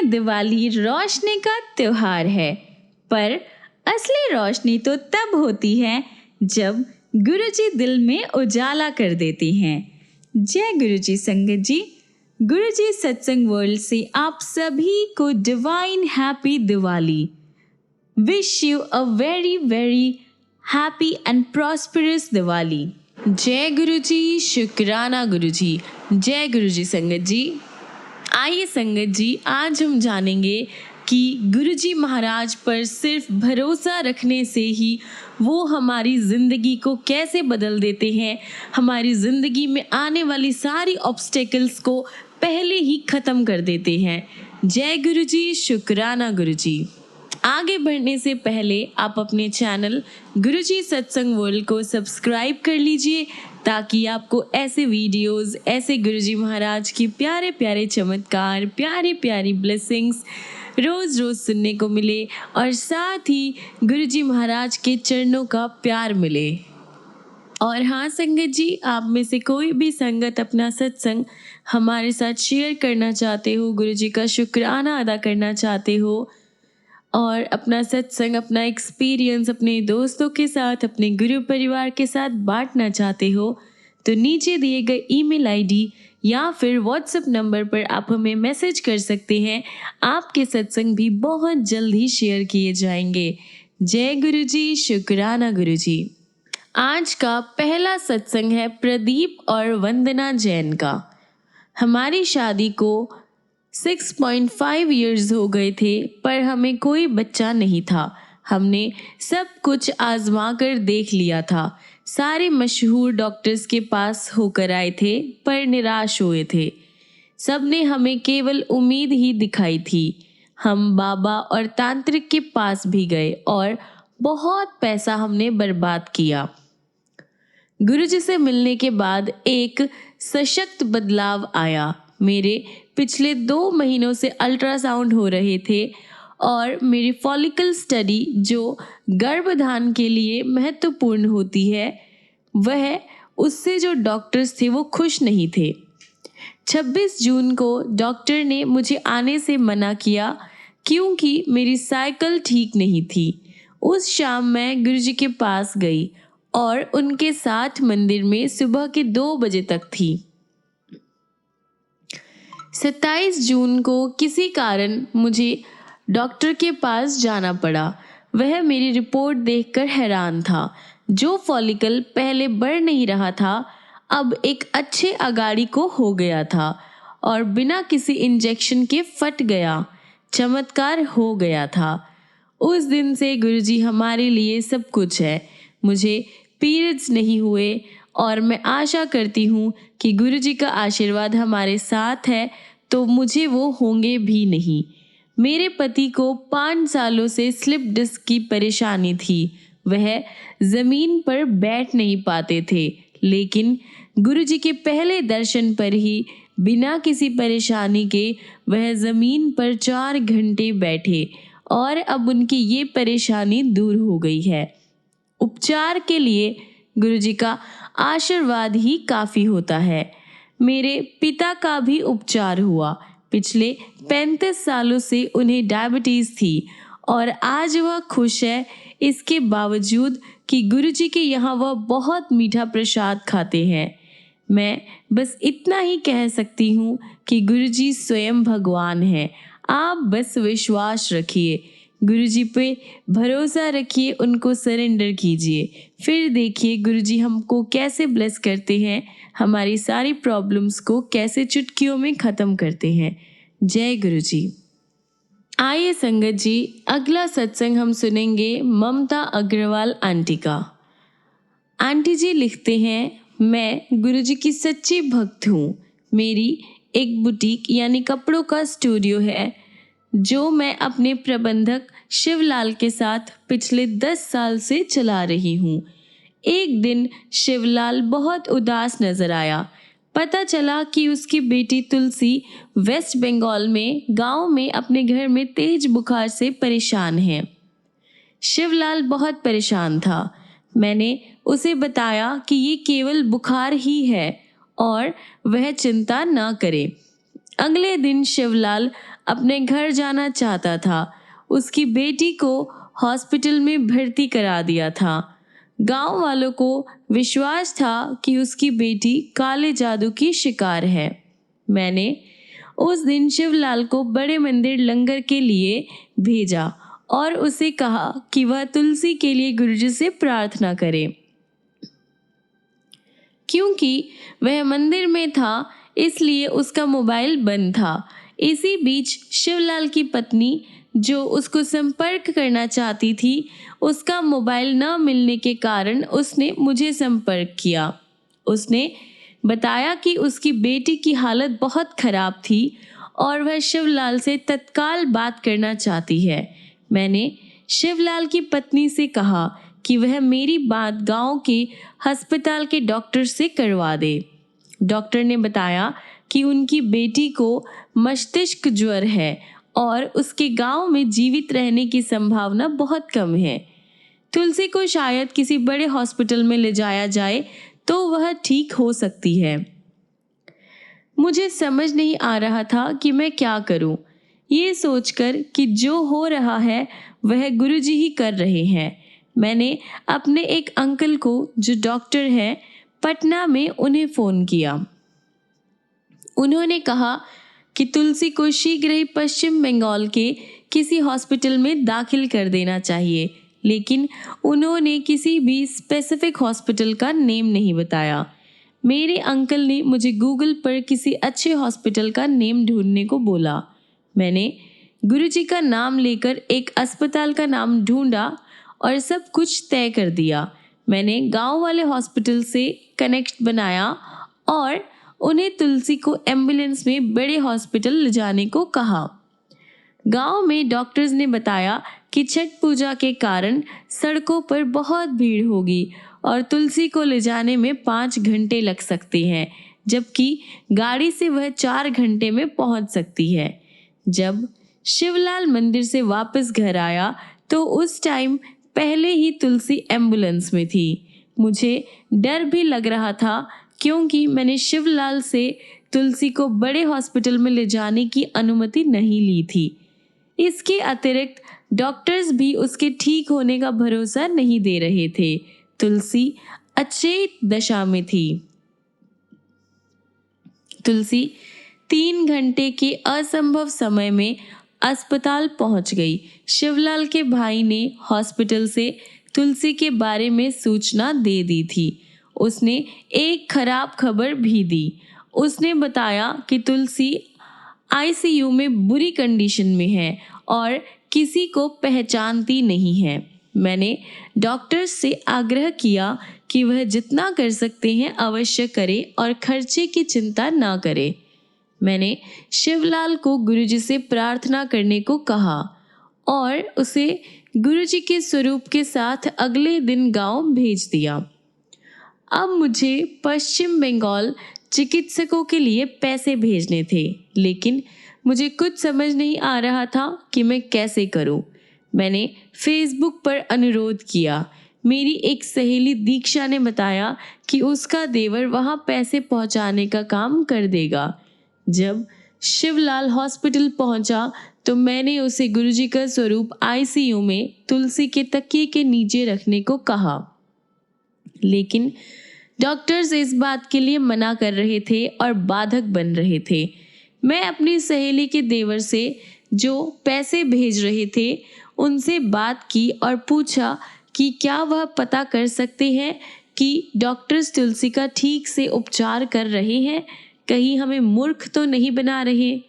हैं दिवाली रोशनी का त्योहार है, पर असली रोशनी तो तब होती है जब गुरुजी दिल में उजाला कर देती हैं। जय गुरुजी संगत जी। गुरुजी सत्संग वर्ल्ड से आप सभी को divine happy Diwali. Wish you a very very happy and prosperous Diwali. जय गुरुजी, शुक्राना गुरुजी। जय गुरुजी संगत जी। आइए संगत जी, आज हम जानेंगे कि गुरुजी महाराज पर सिर्फ भरोसा रखने से ही वो हमारी ज़िंदगी को कैसे बदल देते हैं, हमारी ज़िंदगी में आने वाली सारी ऑब्स्टेकल्स को पहले ही ख़त्म कर देते हैं। जय गुरुजी, शुक्राना गुरुजी। आगे बढ़ने से पहले आप अपने चैनल गुरुजी सत्संग वर्ल्ड को सब्सक्राइब कर लीजिए, ताकि आपको ऐसे वीडियोस, ऐसे गुरुजी महाराज की प्यारे प्यारे चमत्कार, प्यारी प्यारी ब्लेसिंग्स रोज़ रोज़ सुनने को मिले और साथ ही गुरुजी महाराज के चरणों का प्यार मिले। और हाँ संगत जी, आप में से कोई भी संगत अपना सत्संग हमारे साथ शेयर करना चाहते हो, गुरुजी का शुक्राना अदा करना चाहते हो और अपना सत्संग, अपना एक्सपीरियंस अपने दोस्तों के साथ, अपने गुरु परिवार के साथ बांटना चाहते हो, तो नीचे दिए गए ईमेल आईडी या फिर व्हाट्सएप नंबर पर आप हमें मैसेज कर सकते हैं। आपके सत्संग भी बहुत जल्द ही शेयर किए जाएंगे। जय गुरुजी, शुक्राना गुरुजी। आज का पहला सत्संग है प्रदीप और वंदना जैन का। हमारी शादी को 6.5 इयर्स हो गए थे, पर हमें कोई बच्चा नहीं था। हमने सब कुछ आजमा कर देख लिया था, सारे मशहूर डॉक्टर्स के पास होकर आए थे, पर निराश हुए थे। सब ने हमें केवल उम्मीद ही दिखाई थी। हम बाबा और तांत्रिक के पास भी गए और बहुत पैसा हमने बर्बाद किया। गुरुजी से मिलने के बाद एक सशक्त बदलाव आया। मेरे पिछले 2 महीनों से अल्ट्रासाउंड हो रहे थे और मेरी फॉलिकल स्टडी, जो गर्भधान के लिए महत्वपूर्ण होती है, वह उससे जो डॉक्टर्स थे वो खुश नहीं थे। 26 जून को डॉक्टर ने मुझे आने से मना किया क्योंकि मेरी साइकिल ठीक नहीं थी। उस शाम मैं गुरुजी के पास गई और उनके साथ मंदिर में सुबह के 2 बजे तक थी। 27 जून को किसी कारण मुझे डॉक्टर के पास जाना पड़ा। वह मेरी रिपोर्ट देखकर हैरान था। जो फॉलिकल पहले बढ़ नहीं रहा था, अब एक अच्छे अगाड़ी को हो गया था और बिना किसी इंजेक्शन के फट गया। चमत्कार हो गया था। उस दिन से गुरुजी हमारे लिए सब कुछ है। मुझे पीरियड्स नहीं हुए और मैं आशा करती हूँ कि गुरुजी का आशीर्वाद हमारे साथ है, तो मुझे वो होंगे भी नहीं। मेरे पति को 5 सालों से स्लिप डिस्क की परेशानी थी। वह ज़मीन पर बैठ नहीं पाते थे, लेकिन गुरुजी के पहले दर्शन पर ही बिना किसी परेशानी के वह ज़मीन पर 4 घंटे बैठे और अब उनकी ये परेशानी दूर हो गई है। उपचार के लिए गुरुजी का आशीर्वाद ही काफ़ी होता है। मेरे पिता का भी उपचार हुआ। पिछले 35 सालों से उन्हें डायबिटीज़ थी और आज वह खुश है, इसके बावजूद कि गुरुजी के यहाँ वह बहुत मीठा प्रसाद खाते हैं। मैं बस इतना ही कह सकती हूँ कि गुरुजी स्वयं भगवान हैं। आप बस विश्वास रखिए, गुरुजी पे भरोसा रखिए, उनको सरेंडर कीजिए, फिर देखिए गुरुजी हमको कैसे ब्लेस करते हैं, हमारी सारी प्रॉब्लम्स को कैसे चुटकियों में ख़त्म करते हैं। जय गुरुजी। आइए संगत जी, अगला सत्संग हम सुनेंगे ममता अग्रवाल आंटी का। आंटी जी लिखते हैं, मैं गुरुजी की सच्ची भक्त हूँ। मेरी एक बुटीक यानी कपड़ों का स्टूडियो है, जो मैं अपने प्रबंधक शिवलाल के साथ पिछले 10 साल से चला रही हूँ। एक दिन शिवलाल बहुत उदास नजर आया। पता चला कि उसकी बेटी तुलसी वेस्ट बंगाल में गांव में अपने घर में तेज बुखार से परेशान है। शिवलाल बहुत परेशान था। मैंने उसे बताया कि ये केवल बुखार ही है और वह चिंता ना करे। अगले दिन शिवलाल अपने घर जाना चाहता था। उसकी बेटी को हॉस्पिटल में भर्ती करा दिया था। गांव वालों को विश्वास था कि उसकी बेटी काले जादू की शिकार है। मैंने उस दिन शिवलाल को बड़े मंदिर लंगर के लिए भेजा और उसे कहा कि वह तुलसी के लिए गुरुजी से प्रार्थना करे। क्योंकि वह मंदिर में था इसलिए उसका मोबाइल बंद था। इसी बीच शिवलाल की पत्नी जो उसको संपर्क करना चाहती थी, उसका मोबाइल न मिलने के कारण उसने मुझे संपर्क किया। उसने बताया कि उसकी बेटी की हालत बहुत खराब थी और वह शिवलाल से तत्काल बात करना चाहती है। मैंने शिवलाल की पत्नी से कहा कि वह मेरी बात गांव के अस्पताल के डॉक्टर से करवा दे। डॉक्टर ने बताया कि उनकी बेटी को मस्तिष्क ज्वर है और उसके गांव में जीवित रहने की संभावना बहुत कम है। तुलसी को शायद किसी बड़े हॉस्पिटल में ले जाया जाए तो वह ठीक हो सकती है। मुझे समझ नहीं आ रहा था कि मैं क्या करूं। ये सोचकर कि जो हो रहा है वह गुरुजी ही कर रहे हैं, मैंने अपने एक अंकल को जो डॉक्टर हैं पटना में उन्हें फ़ोन किया। उन्होंने कहा कि तुलसी को शीघ्र ही पश्चिम बंगाल के किसी हॉस्पिटल में दाखिल कर देना चाहिए, लेकिन उन्होंने किसी भी स्पेसिफिक हॉस्पिटल का नेम नहीं बताया। मेरे अंकल ने मुझे गूगल पर किसी अच्छे हॉस्पिटल का नेम ढूंढने को बोला। मैंने गुरुजी का नाम लेकर एक अस्पताल का नाम ढूंढा और सब कुछ तय कर दिया। मैंने गांव वाले हॉस्पिटल से कनेक्ट बनाया और उन्हें तुलसी को एम्बुलेंस में बड़े हॉस्पिटल ले जाने को कहा। गांव में डॉक्टर्स ने बताया कि छठ पूजा के कारण सड़कों पर बहुत भीड़ होगी और तुलसी को ले जाने में 5 घंटे लग सकते हैं, जबकि गाड़ी से वह 4 घंटे में पहुंच सकती है। जब शिवलाल मंदिर से वापस घर आया तो उस टाइम पहले ही तुलसी एम्बुलेंस में थी। मुझे डर भी लग रहा था क्योंकि मैंने शिवलाल से तुलसी को बड़े हॉस्पिटल में ले जाने की अनुमति नहीं ली थी। इसके अतिरिक्त डॉक्टर्स भी उसके ठीक होने का भरोसा नहीं दे रहे थे। तुलसी अचेत दशा में थी। तुलसी 3 घंटे के असंभव समय में अस्पताल पहुंच गई। शिवलाल के भाई ने हॉस्पिटल से तुलसी के बारे में सूचना दे दी थी। उसने एक खराब खबर भी दी। उसने बताया कि तुलसी आईसीयू में बुरी कंडीशन में है और किसी को पहचानती नहीं है। मैंने डॉक्टर्स से आग्रह किया कि वह जितना कर सकते हैं अवश्य करे और खर्चे की चिंता ना करे। मैंने शिवलाल को गुरुजी से प्रार्थना करने को कहा और उसे गुरुजी के स्वरूप के साथ अगले दिन गांव भेज दिया। अब मुझे पश्चिम बंगाल चिकित्सकों के लिए पैसे भेजने थे, लेकिन मुझे कुछ समझ नहीं आ रहा था कि मैं कैसे करूं। मैंने फेसबुक पर अनुरोध किया। मेरी एक सहेली दीक्षा ने बताया कि उसका देवर वहां पैसे पहुंचाने का काम कर देगा। जब शिवलाल हॉस्पिटल पहुंचा तो मैंने उसे गुरुजी का स्वरूप आईसीयू में तुलसी के तकिए के नीचे रखने को कहा, लेकिन डॉक्टर्स इस बात के लिए मना कर रहे थे और बाधक बन रहे थे। मैं अपनी सहेली के देवर से जो पैसे भेज रहे थे उनसे बात की और पूछा कि क्या वह पता कर सकते हैं कि डॉक्टर्स तुलसी का ठीक से उपचार कर रहे हैं, कहीं हमें मूर्ख तो नहीं बना रहे।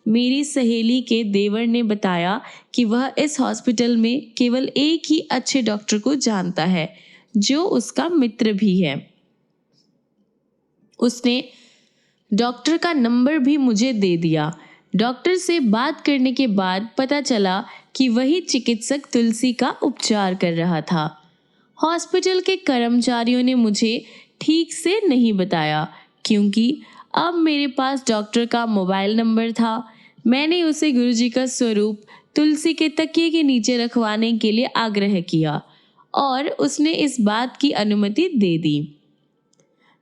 मेरी सहेली के देवर ने बताया कि वह इस हॉस्पिटल में केवल एक ही अच्छे डॉक्टर को जानता है जो उसका मित्र भी है। उसने डॉक्टर का नंबर भी मुझे दे दिया। डॉक्टर से बात करने के बाद पता चला कि वही चिकित्सक तुलसी का उपचार कर रहा था। हॉस्पिटल के कर्मचारियों ने मुझे ठीक से नहीं बताया क्योंकि अब मेरे पास डॉक्टर का मोबाइल नंबर था। मैंने उसे गुरुजी का स्वरूप तुलसी के तकिए के नीचे रखवाने के लिए आग्रह किया और उसने इस बात की अनुमति दे दी।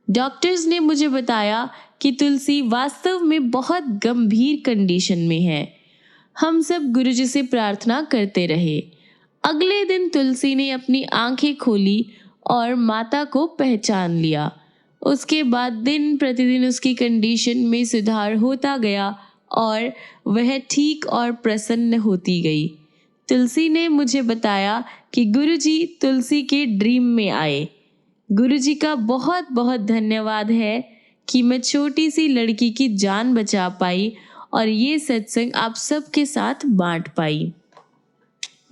डॉक्टर्स ने मुझे बताया कि तुलसी वास्तव में बहुत गंभीर कंडीशन में है। हम सब गुरुजी से प्रार्थना करते रहे। अगले दिन तुलसी ने अपनी आंखें खोली और माता को पहचान लिया। उसके बाद दिन प्रतिदिन उसकी कंडीशन में सुधार होता गया और वह ठीक और प्रसन्न होती गई। तुलसी ने मुझे बताया कि गुरुजी तुलसी के ड्रीम में आए। गुरुजी का बहुत बहुत धन्यवाद है कि मैं छोटी सी लड़की की जान बचा पाई और ये सत्संग आप सबके साथ बांट पाई।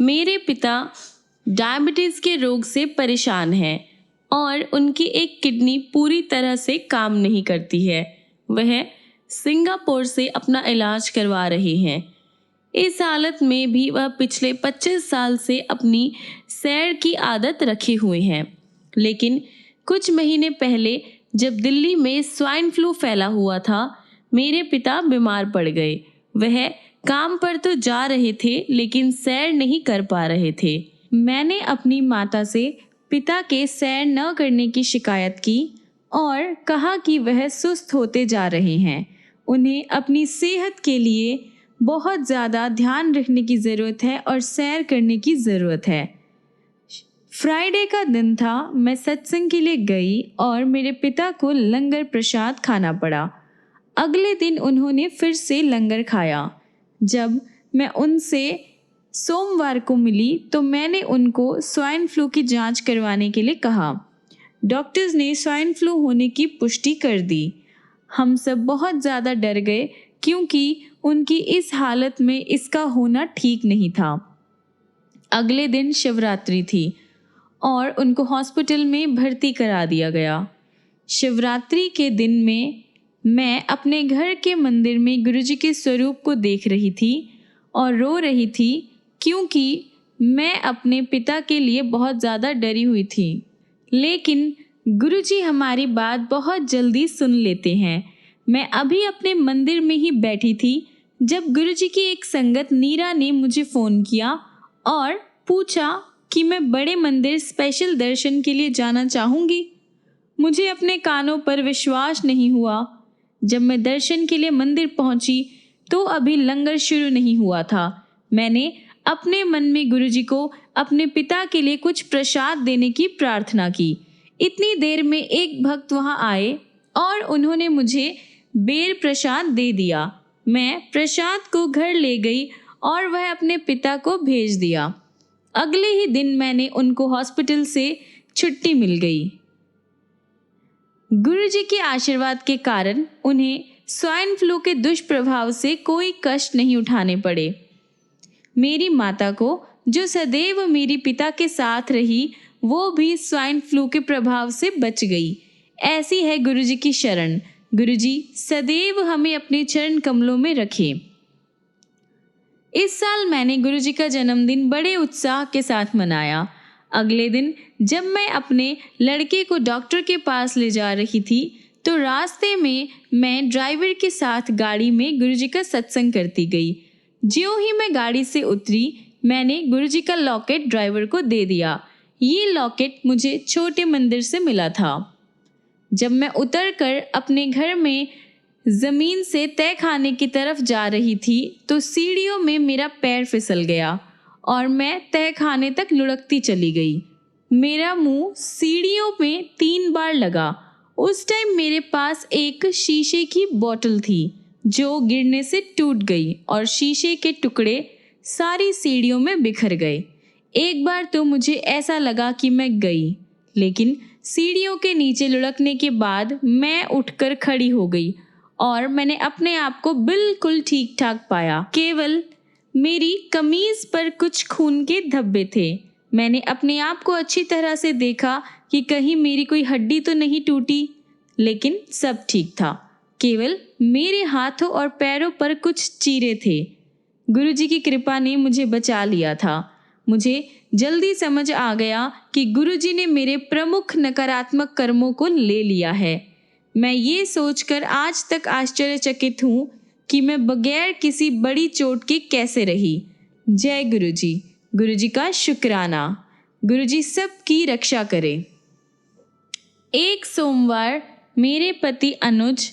मेरे पिता डायबिटीज़ के रोग से परेशान हैं और उनकी एक किडनी पूरी तरह से काम नहीं करती है। वह सिंगापुर से अपना इलाज करवा रहे हैं। इस हालत में भी वह पिछले 25 साल से अपनी सैर की आदत रखे हुए हैं। लेकिन कुछ महीने पहले जब दिल्ली में स्वाइन फ्लू फैला हुआ था, मेरे पिता बीमार पड़ गए। वह काम पर तो जा रहे थे लेकिन सैर नहीं कर पा रहे थे। मैंने अपनी माता से पिता के सैर न करने की शिकायत की और कहा कि वह सुस्त होते जा रहे हैं। उन्हें अपनी सेहत के लिए बहुत ज़्यादा ध्यान रखने की ज़रूरत है और सैर करने की ज़रूरत है। फ्राइडे का दिन था। मैं सत्संग के लिए गई और मेरे पिता को लंगर प्रसाद खाना पड़ा। अगले दिन उन्होंने फिर से लंगर खाया। जब मैं उनसे सोमवार को मिली तो मैंने उनको स्वाइन फ्लू की जांच करवाने के लिए कहा। डॉक्टर्स ने स्वाइन फ्लू होने की पुष्टि कर दी। हम सब बहुत ज़्यादा डर गए क्योंकि उनकी इस हालत में इसका होना ठीक नहीं था। अगले दिन शिवरात्रि थी और उनको हॉस्पिटल में भर्ती करा दिया गया। शिवरात्रि के दिन में मैं अपने घर के मंदिर में गुरुजी के स्वरूप को देख रही थी और रो रही थी क्योंकि मैं अपने पिता के लिए बहुत ज़्यादा डरी हुई थी। लेकिन गुरुजी हमारी बात बहुत जल्दी सुन लेते हैं। मैं अभी अपने मंदिर में ही बैठी थी जब गुरुजी की एक संगत नीरा ने मुझे फ़ोन किया और पूछा कि मैं बड़े मंदिर स्पेशल दर्शन के लिए जाना चाहूँगी। मुझे अपने कानों पर विश्वास नहीं हुआ। जब मैं दर्शन के लिए मंदिर पहुंची तो अभी लंगर शुरू नहीं हुआ था। मैंने अपने मन में गुरुजी को अपने पिता के लिए कुछ प्रसाद देने की प्रार्थना की। इतनी देर में एक भक्त वहां आए और उन्होंने मुझे बेर प्रसाद दे दिया। मैं प्रसाद को घर ले गई और वह अपने पिता को भेज दिया। अगले ही दिन मैंने उनको हॉस्पिटल से छुट्टी मिल गई। गुरुजी के आशीर्वाद के कारण उन्हें स्वाइन फ्लू के दुष्प्रभाव से कोई कष्ट नहीं उठाने पड़े। मेरी माता को जो सदैव मेरी पिता के साथ रही वो भी स्वाइन फ्लू के प्रभाव से बच गई। ऐसी है गुरुजी की शरण। गुरुजी सदैव हमें अपने चरण कमलों में रखें। इस साल मैंने गुरुजी का जन्मदिन बड़े उत्साह के साथ मनाया। अगले दिन जब मैं अपने लड़के को डॉक्टर के पास ले जा रही थी तो रास्ते में मैं ड्राइवर के साथ गाड़ी में गुरुजी का सत्संग करती गई। ज्यों ही मैं गाड़ी से उतरी मैंने गुरुजी का लॉकेट ड्राइवर को दे दिया। ये लॉकेट मुझे छोटे मंदिर से मिला था। जब मैं उतरकर अपने घर में ज़मीन से तय खाने की तरफ जा रही थी तो सीढ़ियों में मेरा पैर फिसल गया और मैं तय खाने तक लुढ़कती चली गई। मेरा मुंह सीढ़ियों में 3 बार लगा। उस टाइम मेरे पास एक शीशे की बोतल थी जो गिरने से टूट गई और शीशे के टुकड़े सारी सीढ़ियों में बिखर गए। एक बार तो मुझे ऐसा लगा कि मैं गई, लेकिन सीढ़ियों के नीचे लुढ़कने के बाद मैं उठकर खड़ी हो गई और मैंने अपने आप को बिल्कुल ठीक ठाक पाया। केवल मेरी कमीज पर कुछ खून के धब्बे थे। मैंने अपने आप को अच्छी तरह से देखा कि कहीं मेरी कोई हड्डी तो नहीं टूटी, लेकिन सब ठीक था। केवल मेरे हाथों और पैरों पर कुछ चीरे थे। गुरुजी की कृपा ने मुझे बचा लिया था। मुझे जल्दी समझ आ गया कि गुरुजी ने मेरे प्रमुख नकारात्मक कर्मों को ले लिया है। मैं ये सोचकर आज तक आश्चर्यचकित हूँ कि मैं बगैर किसी बड़ी चोट के कैसे रही। जय गुरुजी। गुरुजी का शुक्राना। गुरुजी सबकी रक्षा करे। एक सोमवार मेरे पति अनुज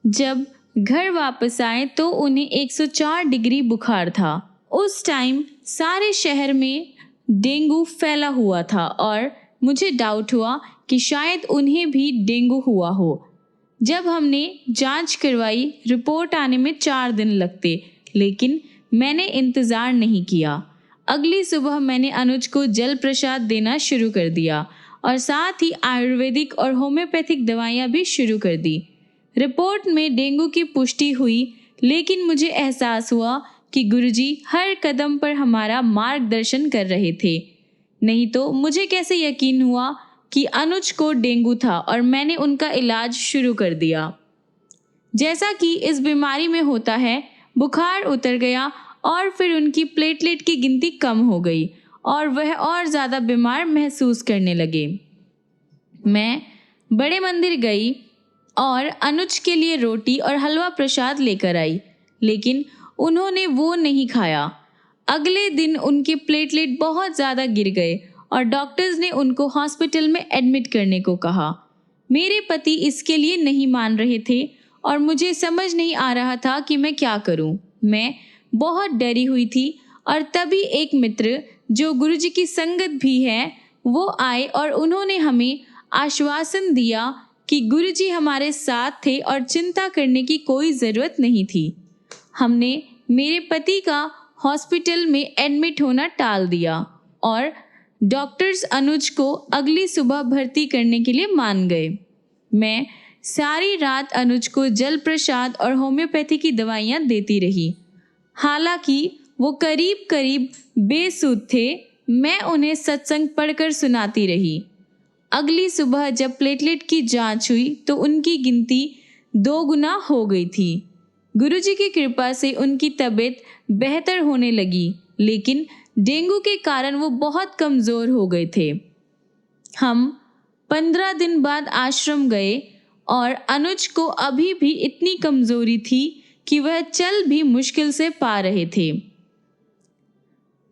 जब घर वापस आए तो उन्हें 104 डिग्री बुखार था। उस टाइम सारे शहर में डेंगू फैला हुआ था और मुझे डाउट हुआ कि शायद उन्हें भी डेंगू हुआ हो। जब हमने जांच करवाई, रिपोर्ट आने में 4 दिन लगते, लेकिन मैंने इंतज़ार नहीं किया। अगली सुबह मैंने अनुज को जल प्रसाद देना शुरू कर दिया और साथ ही आयुर्वेदिक और होम्योपैथिक दवाइयाँ भी शुरू कर दी। रिपोर्ट में डेंगू की पुष्टि हुई, लेकिन मुझे एहसास हुआ कि गुरुजी हर कदम पर हमारा मार्गदर्शन कर रहे थे। नहीं तो मुझे कैसे यकीन हुआ कि अनुज को डेंगू था और मैंने उनका इलाज शुरू कर दिया। जैसा कि इस बीमारी में होता है, बुखार उतर गया और फिर उनकी प्लेटलेट की गिनती कम हो गई और वह और ज़्यादा बीमार महसूस करने लगे। मैं बड़े मंदिर गई और अनुज के लिए रोटी और हलवा प्रसाद लेकर आई, लेकिन उन्होंने वो नहीं खाया। अगले दिन उनके प्लेटलेट बहुत ज़्यादा गिर गए और डॉक्टर्स ने उनको हॉस्पिटल में एडमिट करने को कहा। मेरे पति इसके लिए नहीं मान रहे थे और मुझे समझ नहीं आ रहा था कि मैं क्या करूं। मैं बहुत डरी हुई थी और तभी एक मित्र जो गुरुजी की संगत भी है, वो आए और उन्होंने हमें आश्वासन दिया कि गुरुजी हमारे साथ थे और चिंता करने की कोई ज़रूरत नहीं थी। हमने मेरे पति का हॉस्पिटल में एडमिट होना टाल दिया और डॉक्टर्स अनुज को अगली सुबह भर्ती करने के लिए मान गए। मैं सारी रात अनुज को जल प्रसाद और होम्योपैथी की दवाइयाँ देती रही। हालांकि वो करीब करीब बेसुध थे, मैं उन्हें सत्संग पढ़कर सुनाती रही। अगली सुबह जब प्लेटलेट की जांच हुई तो उनकी गिनती 2 गुना हो गई थी। गुरुजी की कृपा से उनकी तबीयत बेहतर होने लगी, लेकिन डेंगू के कारण वो बहुत कमज़ोर हो गए थे। हम 15 दिन बाद आश्रम गए और अनुज को अभी भी इतनी कमज़ोरी थी कि वह चल भी मुश्किल से पा रहे थे।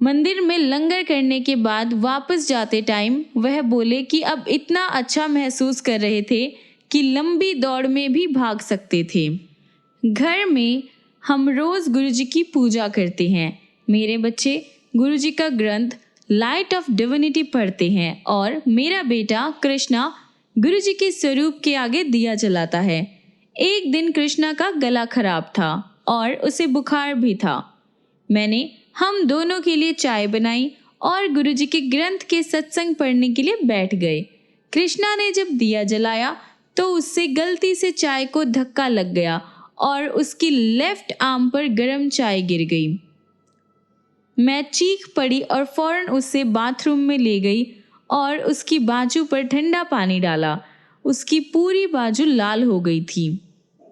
मंदिर में लंगर करने के बाद वापस जाते टाइम वह बोले कि अब इतना अच्छा महसूस कर रहे थे कि लंबी दौड़ में भी भाग सकते थे। घर में हम रोज़ गुरुजी की पूजा करते हैं। मेरे बच्चे गुरुजी का ग्रंथ लाइट ऑफ डिविनिटी पढ़ते हैं और मेरा बेटा कृष्णा गुरुजी के स्वरूप के आगे दिया जलाता है। एक दिन कृष्णा का गला खराब था और उसे बुखार भी था। मैंने हम दोनों के लिए चाय बनाई और गुरुजी के ग्रंथ के सत्संग पढ़ने के लिए बैठ गए। कृष्णा ने जब दिया जलाया तो उससे गलती से चाय को धक्का लग गया और उसकी लेफ्ट आर्म पर गर्म चाय गिर गई। मैं चीख पड़ी और फौरन उसे बाथरूम में ले गई और उसकी बाजू पर ठंडा पानी डाला। उसकी पूरी बाजू लाल हो गई थी।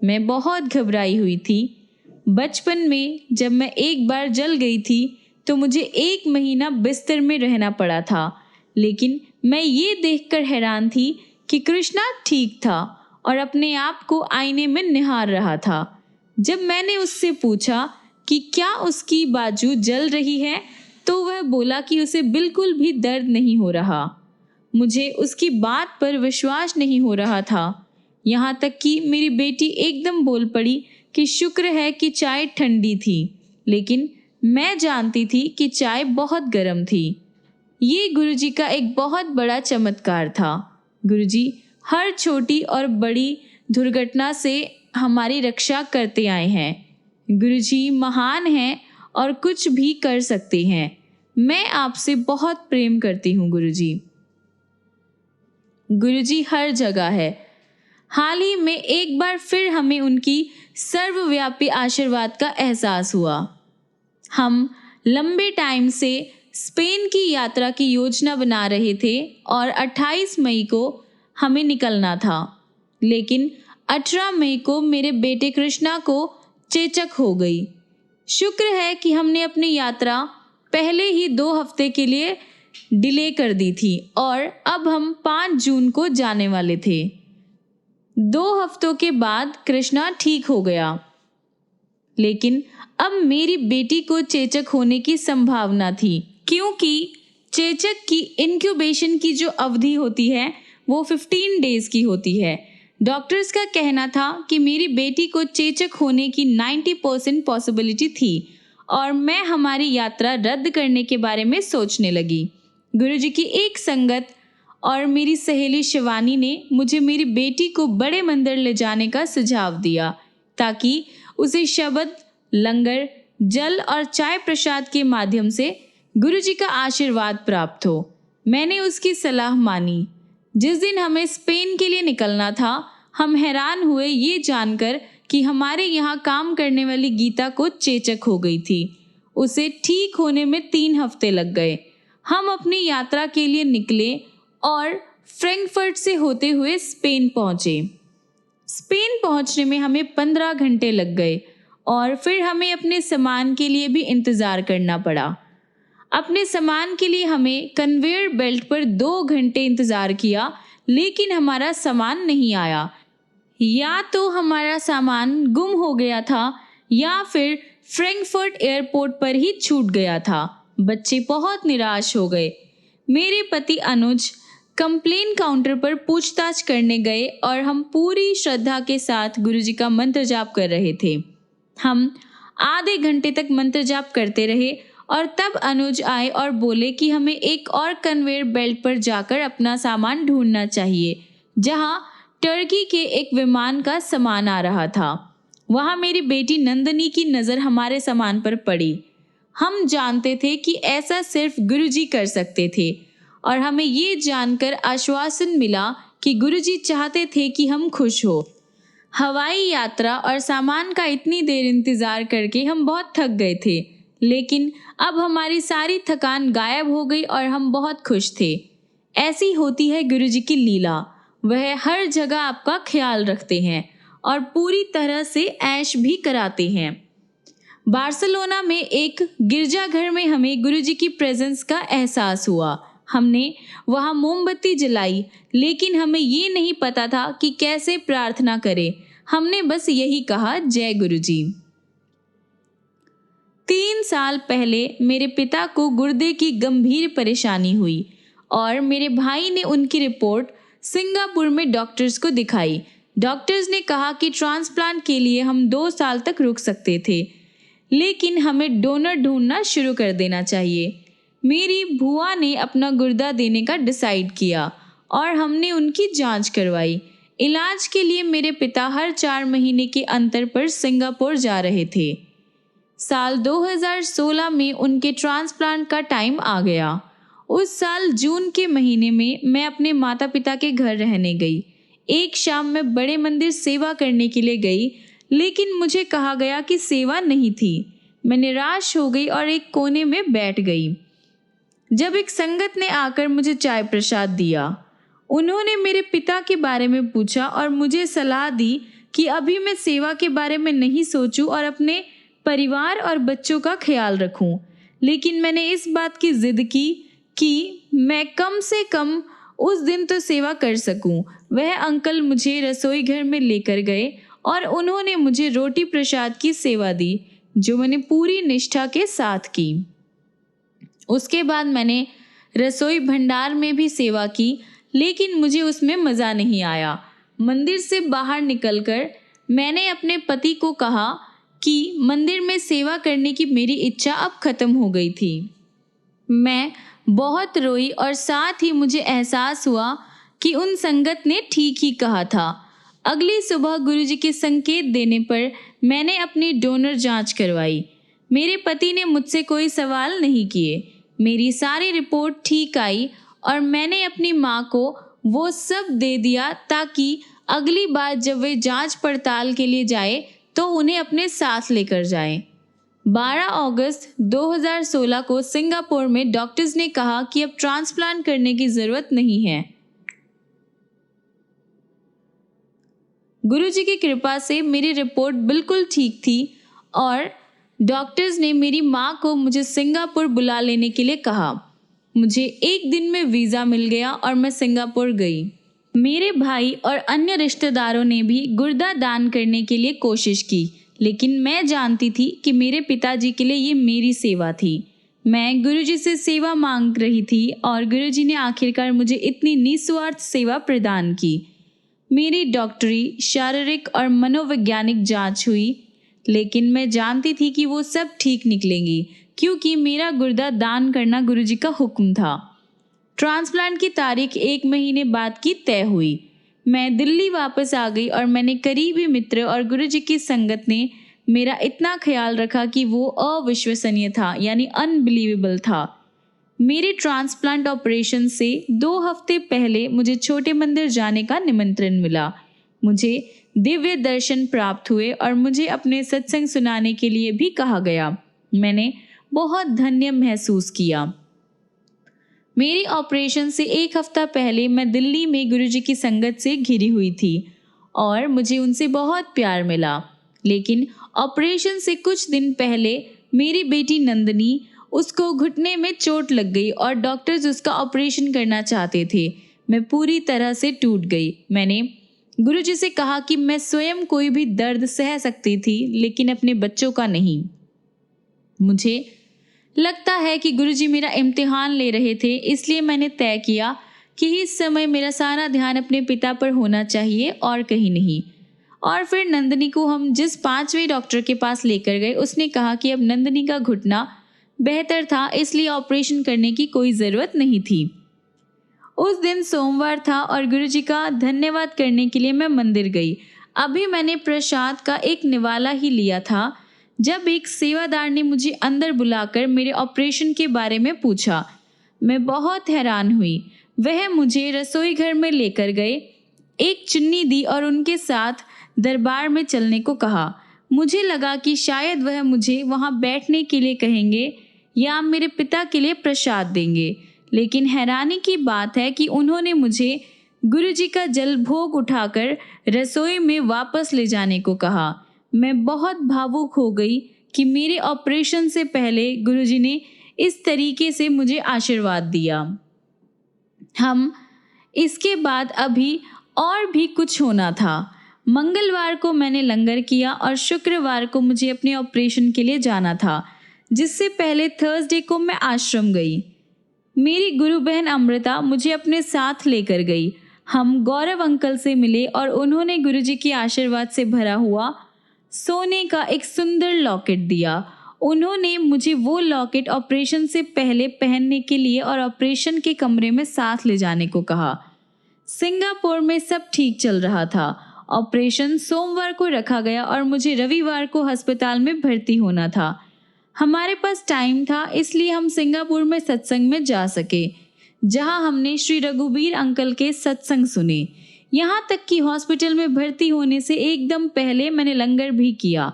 मैं बहुत घबराई हुई थी। बचपन में जब मैं एक बार जल गई थी तो मुझे 1 महीना बिस्तर में रहना पड़ा था, लेकिन मैं ये देखकर हैरान थी कि कृष्णा ठीक था और अपने आप को आईने में निहार रहा था। जब मैंने उससे पूछा कि क्या उसकी बाजू जल रही है तो वह बोला कि उसे बिल्कुल भी दर्द नहीं हो रहा। मुझे उसकी बात पर विश्वास नहीं हो रहा था। यहाँ तक कि मेरी बेटी एकदम बोल पड़ी कि शुक्र है कि चाय ठंडी थी, लेकिन मैं जानती थी कि चाय बहुत गर्म थी। ये गुरुजी का एक बहुत बड़ा चमत्कार था। गुरुजी हर छोटी और बड़ी दुर्घटना से हमारी रक्षा करते आए हैं। गुरुजी महान हैं और कुछ भी कर सकते हैं। मैं आपसे बहुत प्रेम करती हूँ गुरुजी। गुरुजी हर जगह है। हाल ही में एक बार फिर हमें उनकी सर्वव्यापी आशीर्वाद का एहसास हुआ। हम लंबे टाइम से स्पेन की यात्रा की योजना बना रहे थे और 28 मई को हमें निकलना था, लेकिन 18 मई को मेरे बेटे कृष्णा को चेचक हो गई। शुक्र है कि हमने अपनी यात्रा पहले ही 2 हफ्ते के लिए डिले कर दी थी और अब हम 5 जून को जाने वाले थे। 2 हफ्तों के बाद कृष्णा ठीक हो गया, लेकिन अब मेरी बेटी को चेचक होने की संभावना थी, क्योंकि चेचक की इंक्यूबेशन की जो अवधि होती है वो 15 डेज की होती है। डॉक्टर्स का कहना था कि मेरी बेटी को चेचक होने की 90% पॉसिबिलिटी थी और मैं हमारी यात्रा रद्द करने के बारे में सोचने लगी। गुरुजी की एक संगत और मेरी सहेली शिवानी ने मुझे मेरी बेटी को बड़े मंदिर ले जाने का सुझाव दिया ताकि उसे शब्द, लंगर, जल और चाय प्रसाद के माध्यम से गुरुजी का आशीर्वाद प्राप्त हो। मैंने उसकी सलाह मानी। जिस दिन हमें स्पेन के लिए निकलना था, हम हैरान हुए ये जानकर कि हमारे यहाँ काम करने वाली गीता को चेचक हो गई थी। उसे ठीक होने में 3 हफ्ते लग गए। हम अपनी यात्रा के लिए निकले और फ्रैंकफर्ट से होते हुए स्पेन पहुँचे। स्पेन पहुँचने में हमें 15 घंटे लग गए और फिर हमें अपने सामान के लिए भी इंतज़ार करना पड़ा। अपने सामान के लिए हमें कन्वेयर बेल्ट पर 2 घंटे इंतज़ार किया, लेकिन हमारा सामान नहीं आया। या तो हमारा सामान गुम हो गया था या फिर फ्रैंकफर्ट एयरपोर्ट पर ही छूट गया था। बच्चे बहुत निराश हो गए। मेरे पति अनुज कंप्लेन काउंटर पर पूछताछ करने गए और हम पूरी श्रद्धा के साथ गुरुजी का मंत्र जाप कर रहे थे। हम आधे घंटे तक मंत्र जाप करते रहे और तब अनुज आए और बोले कि हमें एक और कन्वेयर बेल्ट पर जाकर अपना सामान ढूंढना चाहिए, जहां टर्की के एक विमान का सामान आ रहा था। वहां मेरी बेटी नंदनी की नज़र हमारे सामान पर पड़ी। हम जानते थे कि ऐसा सिर्फ गुरुजी कर सकते थे और हमें ये जानकर आश्वासन मिला कि गुरुजी चाहते थे कि हम खुश हो। हवाई यात्रा और सामान का इतनी देर इंतज़ार करके हम बहुत थक गए थे, लेकिन अब हमारी सारी थकान गायब हो गई और हम बहुत खुश थे। ऐसी होती है गुरुजी की लीला। वह हर जगह आपका ख्याल रखते हैं और पूरी तरह से ऐश भी कराते हैं। बार्सिलोना में एक गिरजाघर में हमें गुरुजी की प्रेजेंस का एहसास हुआ। हमने वहाँ मोमबत्ती जलाई, लेकिन हमें ये नहीं पता था कि कैसे प्रार्थना करें। हमने बस यही कहा, जय गुरुजी। 3 साल पहले मेरे पिता को गुर्दे की गंभीर परेशानी हुई और मेरे भाई ने उनकी रिपोर्ट सिंगापुर में डॉक्टर्स को दिखाई। डॉक्टर्स ने कहा कि ट्रांसप्लांट के लिए हम 2 साल तक रुक सकते थे, लेकिन हमें डोनर ढूंढना शुरू कर देना चाहिए। मेरी बुआ ने अपना गुर्दा देने का डिसाइड किया और हमने उनकी जांच करवाई। इलाज के लिए मेरे पिता हर 4 महीने के अंतर पर सिंगापुर जा रहे थे। साल 2016 में उनके ट्रांसप्लांट का टाइम आ गया। उस साल जून के महीने में मैं अपने माता पिता के घर रहने गई। एक शाम मैं बड़े मंदिर सेवा करने के लिए गई, लेकिन मुझे कहा गया कि सेवा नहीं थी। मैं निराश हो गई और एक कोने में बैठ गई। जब एक संगत ने आकर मुझे चाय प्रसाद दिया, उन्होंने मेरे पिता के बारे में पूछा और मुझे सलाह दी कि अभी मैं सेवा के बारे में नहीं सोचूं और अपने परिवार और बच्चों का ख्याल रखूं। लेकिन मैंने इस बात की जिद की कि मैं कम से कम उस दिन तो सेवा कर सकूं। वह अंकल मुझे रसोई घर में लेकर गए और उन्होंने मुझे रोटी प्रसाद की सेवा दी, जो मैंने पूरी निष्ठा के साथ की। उसके बाद मैंने रसोई भंडार में भी सेवा की, लेकिन मुझे उसमें मज़ा नहीं आया। मंदिर से बाहर निकलकर मैंने अपने पति को कहा कि मंदिर में सेवा करने की मेरी इच्छा अब खत्म हो गई थी। मैं बहुत रोई और साथ ही मुझे एहसास हुआ कि उन संगत ने ठीक ही कहा था। अगली सुबह गुरुजी के संकेत देने पर मैंने अपनी डोनर जांच करवाई। मेरे पति ने मुझसे कोई सवाल नहीं किए। मेरी सारी रिपोर्ट ठीक आई और मैंने अपनी माँ को वो सब दे दिया ताकि अगली बार जब वे जांच पड़ताल के लिए जाए तो उन्हें अपने साथ लेकर जाएं। 12 अगस्त 2016 को सिंगापुर में डॉक्टर्स ने कहा कि अब ट्रांसप्लांट करने की ज़रूरत नहीं है। गुरुजी की कृपा से मेरी रिपोर्ट बिल्कुल ठीक थी और डॉक्टर्स ने मेरी माँ को मुझे सिंगापुर बुला लेने के लिए कहा। मुझे एक दिन में वीज़ा मिल गया और मैं सिंगापुर गई। मेरे भाई और अन्य रिश्तेदारों ने भी गुर्दा दान करने के लिए कोशिश की, लेकिन मैं जानती थी कि मेरे पिताजी के लिए ये मेरी सेवा थी। मैं गुरुजी से सेवा मांग रही थी और गुरुजी ने आखिरकार मुझे इतनी निस्वार्थ सेवा प्रदान की। मेरी डॉक्टरी, शारीरिक और मनोवैज्ञानिक जांच हुई, लेकिन मैं जानती थी कि वो सब ठीक निकलेंगी क्योंकि मेरा गुर्दा दान करना गुरुजी का हुक्म था। ट्रांसप्लांट की तारीख 1 महीने बाद की तय हुई। मैं दिल्ली वापस आ गई और मैंने करीबी मित्र और गुरुजी की संगत ने मेरा इतना ख्याल रखा कि वो अविश्वसनीय था, यानी अनबिलीवेबल था। मेरे ट्रांसप्लांट ऑपरेशन से 2 हफ्ते पहले मुझे छोटे मंदिर जाने का निमंत्रण मिला। मुझे दिव्य दर्शन प्राप्त हुए और मुझे अपने सत्संग सुनाने के लिए भी कहा गया। मैंने बहुत धन्य महसूस किया। मेरी ऑपरेशन से 1 हफ्ता पहले मैं दिल्ली में गुरुजी की संगत से घिरी हुई थी और मुझे उनसे बहुत प्यार मिला। लेकिन ऑपरेशन से कुछ दिन पहले मेरी बेटी नंदनी, उसको घुटने में चोट लग गई और डॉक्टर्स उसका ऑपरेशन करना चाहते थे। मैं पूरी तरह से टूट गई। मैंने गुरुजी से कहा कि मैं स्वयं कोई भी दर्द सह सकती थी, लेकिन अपने बच्चों का नहीं। मुझे लगता है कि गुरुजी मेरा इम्तिहान ले रहे थे, इसलिए मैंने तय किया कि इस समय मेरा सारा ध्यान अपने पिता पर होना चाहिए और कहीं नहीं। और फिर नंदनी को हम जिस 5वें डॉक्टर के पास लेकर गए, उसने कहा कि अब नंदनी का घुटना बेहतर था, इसलिए ऑपरेशन करने की कोई ज़रूरत नहीं थी। उस दिन सोमवार था और गुरुजी का धन्यवाद करने के लिए मैं मंदिर गई। अभी मैंने प्रसाद का एक निवाला ही लिया था जब एक सेवादार ने मुझे अंदर बुलाकर मेरे ऑपरेशन के बारे में पूछा। मैं बहुत हैरान हुई। वह मुझे रसोई घर में लेकर गए, एक चुन्नी दी और उनके साथ दरबार में चलने को कहा। मुझे लगा कि शायद वह मुझे वहां बैठने के लिए कहेंगे या मेरे पिता के लिए प्रसाद देंगे, लेकिन हैरानी की बात है कि उन्होंने मुझे गुरुजी का जल भोग उठाकर रसोई में वापस ले जाने को कहा। मैं बहुत भावुक हो गई कि मेरे ऑपरेशन से पहले गुरुजी ने इस तरीके से मुझे आशीर्वाद दिया। हम इसके बाद अभी और भी कुछ होना था। मंगलवार को मैंने लंगर किया और शुक्रवार को मुझे अपने ऑपरेशन के लिए जाना था, जिससे पहले थर्सडे को मैं आश्रम गई। मेरी गुरु बहन अमृता मुझे अपने साथ लेकर गई। हम गौरव अंकल से मिले और उन्होंने गुरुजी के आशीर्वाद से भरा हुआ सोने का एक सुंदर लॉकेट दिया। उन्होंने मुझे वो लॉकेट ऑपरेशन से पहले पहनने के लिए और ऑपरेशन के कमरे में साथ ले जाने को कहा। सिंगापुर में सब ठीक चल रहा था। ऑपरेशन सोमवार को रखा गया और मुझे रविवार को अस्पताल में भर्ती होना था। हमारे पास टाइम था, इसलिए हम सिंगापुर में सत्संग में जा सके, जहां हमने श्री रघुबीर अंकल के सत्संग सुने। यहाँ तक कि हॉस्पिटल में भर्ती होने से एकदम पहले मैंने लंगर भी किया।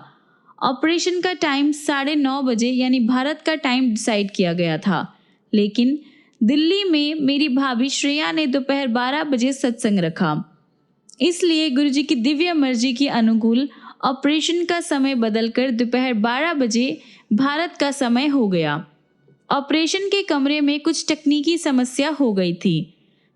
ऑपरेशन का टाइम 9:30 बजे यानी भारत का टाइम डिसाइड किया गया था, लेकिन दिल्ली में मेरी भाभी श्रेया ने दोपहर 12 बजे सत्संग रखा। इसलिए गुरुजी की दिव्य मर्जी के अनुकूल ऑपरेशन का समय बदलकर दोपहर 12 बजे भारत का समय हो गया। ऑपरेशन के कमरे में कुछ तकनीकी समस्या हो गई थी।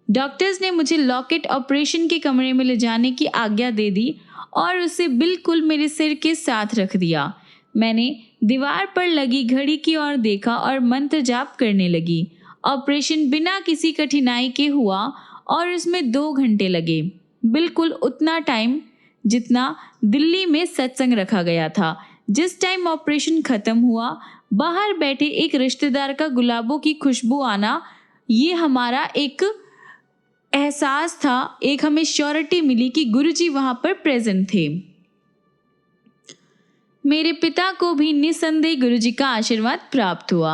डॉक्टर्स ने मुझे लॉकेट ऑपरेशन के कमरे में ले जाने की आज्ञा दे दी और उसे बिल्कुल मेरे सिर के साथ रख दिया। मैंने दीवार पर लगी घड़ी की ओर देखा और मंत्र जाप करने लगी। ऑपरेशन बिना किसी कठिनाई के हुआ और उसमें 2 घंटे लगे, बिल्कुल उतना टाइम जितना दिल्ली में सत्संग रखा गया था। जिस टाइम ऑपरेशन खत्म हुआ, बाहर बैठे एक रिश्तेदार का गुलाबों की खुशबू आना, ये हमारा एक एहसास था, एक हमें श्योरिटी मिली कि गुरुजी वहां पर प्रेजेंट थे। मेरे पिता को भी निसंदेह गुरुजी का आशीर्वाद प्राप्त हुआ।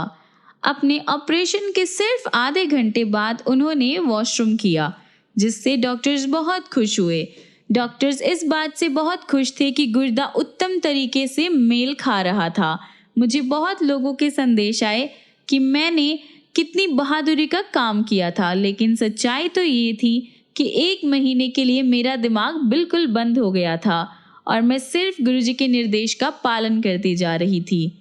अपने ऑपरेशन के सिर्फ आधे घंटे बाद उन्होंने वॉशरूम किया, जिससे डॉक्टर्स बहुत खुश हुए। डॉक्टर्स इस बात से बहुत खुश थे कि गुर्दा उत्तम तरीके से मेल खा रहा था। मुझे बहुत लोगों के संदेश आए कि मैंने कितनी बहादुरी का काम किया था, लेकिन सच्चाई तो ये थी कि 1 महीने के लिए मेरा दिमाग बिल्कुल बंद हो गया था और मैं सिर्फ गुरुजी के निर्देश का पालन करती जा रही थी।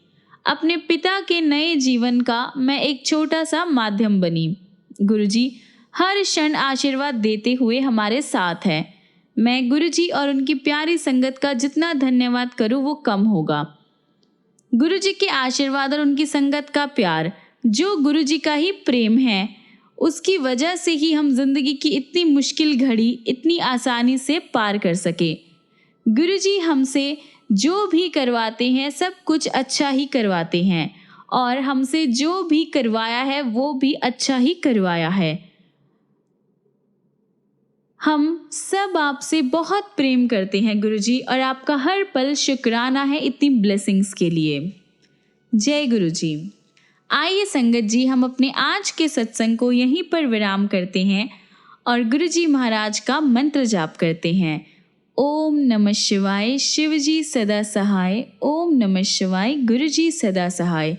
अपने पिता के नए जीवन का मैं एक छोटा सा माध्यम बनी। गुरुजी हर क्षण आशीर्वाद देते हुए हमारे साथ हैं। मैं गुरुजी और उनकी प्यारी संगत का जितना धन्यवाद करूं वो कम होगा। गुरुजी के आशीर्वाद और उनकी संगत का प्यार, जो गुरुजी का ही प्रेम है, उसकी वजह से ही हम जिंदगी की इतनी मुश्किल घड़ी इतनी आसानी से पार कर सके। गुरुजी हमसे जो भी करवाते हैं सब कुछ अच्छा ही करवाते हैं और हमसे जो भी करवाया है वो भी अच्छा ही करवाया है। हम सब आपसे बहुत प्रेम करते हैं गुरुजी और आपका हर पल शुक्राना है इतनी ब्लेसिंग्स के लिए। जय गुरुजी। आइए संगत जी, हम अपने आज के सत्संग को यहीं पर विराम करते हैं और गुरुजी महाराज का मंत्र जाप करते हैं। ओम नमः शिवाय, शिवजी सदा सहाय। ओम नमः शिवाय, गुरुजी सदा सहाय।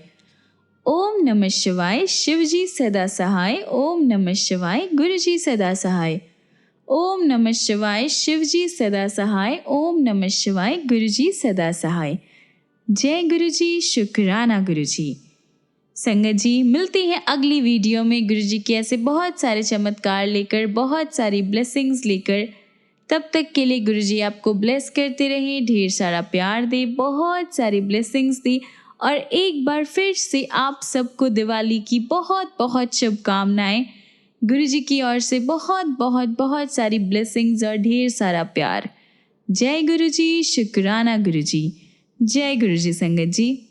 ओम नमः शिवाय, शिवजी सदा सहाय। ओम नमः शिवाय, गुरुजी सदा सहाय। ओम नमः शिवाय, शिवजी सदा सहाय। ओम नमः शिवाय, गुरुजी सदा सहाय। जय गुरुजी, शुक्राना गुरुजी। संगत जी, मिलते हैं अगली वीडियो में गुरुजी के ऐसे बहुत सारे चमत्कार लेकर, बहुत सारी ब्लेसिंग्स लेकर। तब तक के लिए गुरुजी आपको ब्लेस करते रहें, ढेर सारा प्यार दे, बहुत सारी ब्लेसिंग्स दे और एक बार फिर से आप सबको दिवाली की बहुत बहुत शुभकामनाएं। गुरुजी की ओर से बहुत बहुत बहुत सारी ब्लेसिंग्स और ढेर सारा प्यार। जय गुरुजी, शुक्राना गुरुजी। जय गुरुजी संगत जी।